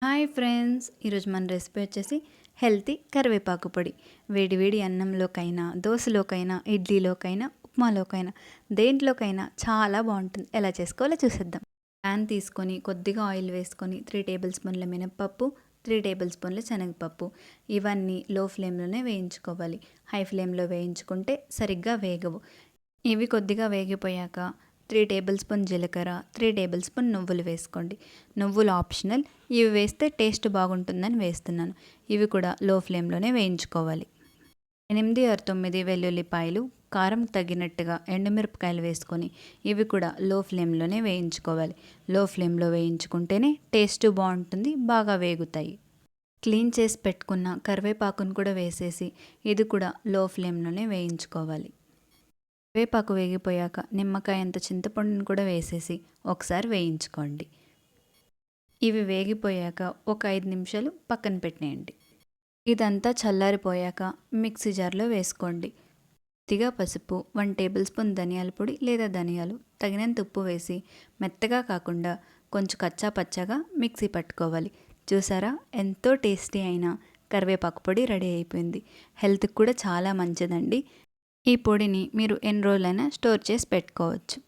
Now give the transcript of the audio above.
Hi friends, ఈరోజు మన recipe వచ్చేసి హెల్తీ కరివేపాకు పొడి. వేడి వేడి అన్నంలోకైనా, దోశలోకైనా, ఇడ్లీలోకైనా, ఉప్మాలోకైనా, దేంట్లోకైనా చాలా బాగుంటుంది. ఎలా చేసుకోవాలో చూసేద్దాం. ప్యాన్ తీసుకొని కొద్దిగా ఆయిల్ వేసుకొని 3 టేబుల్ స్పూన్ల మినప్పప్పు, 3 టేబుల్ స్పూన్ల శనగపప్పు, ఇవన్నీ లో ఫ్లేమ్లోనే వేయించుకోవాలి. హై ఫ్లేమ్లో వేయించుకుంటే సరిగ్గా వేగవు. ఇవి కొద్దిగా వేగిపోయాక 3 టేబుల్ స్పూన్ జీలకర్ర, 3 టేబుల్ స్పూన్ నువ్వులు వేసుకోండి. నువ్వులు ఆప్షనల్, ఇవి వేస్తే టేస్ట్ బాగుంటుందని వేస్తున్నాను. ఇవి కూడా లో ఫ్లేమ్లోనే వేయించుకోవాలి. 8 or 9 వెల్లుల్లిపాయలు, కారం తగినట్టుగా ఎండుమిరపకాయలు వేసుకొని ఇవి కూడా లో ఫ్లేమ్లోనే వేయించుకోవాలి. లో ఫ్లేమ్లో వేయించుకుంటేనే టేస్ట్ బాగుంటుంది, బాగా వేగుతాయి. క్లీన్ చేసి పెట్టుకున్న కరివేపాకును కూడా వేసేసి ఇది కూడా లో ఫ్లేమ్లోనే వేయించుకోవాలి. కరివేపాకు వేగిపోయాక నిమ్మకాయ అంత చింతపండును కూడా వేసేసి ఒకసారి వేయించుకోండి. ఇవి వేగిపోయాక ఒక 5 నిమిషాలు పక్కన పెట్టేయండి. ఇదంతా చల్లారిపోయాక మిక్సీ జార్లో వేసుకోండి. కొద్దిగా పసుపు, 1 టేబుల్ స్పూన్ ధనియాల పొడి లేదా ధనియాలు, తగినంత ఉప్పు వేసి మెత్తగా కాకుండా కొంచెం కచ్చా పచ్చాగా మిక్సీ పట్టుకోవాలి. చూసారా, ఎంతో టేస్టీ అయిన కరివేపాకు పొడి రెడీ అయిపోయింది. హెల్త్కి కూడా చాలా మంచిదండి. ఈ పొడిని మీరు ఎన్ని రోజులైనా స్టోర్ చేసి పెట్టుకోవచ్చు.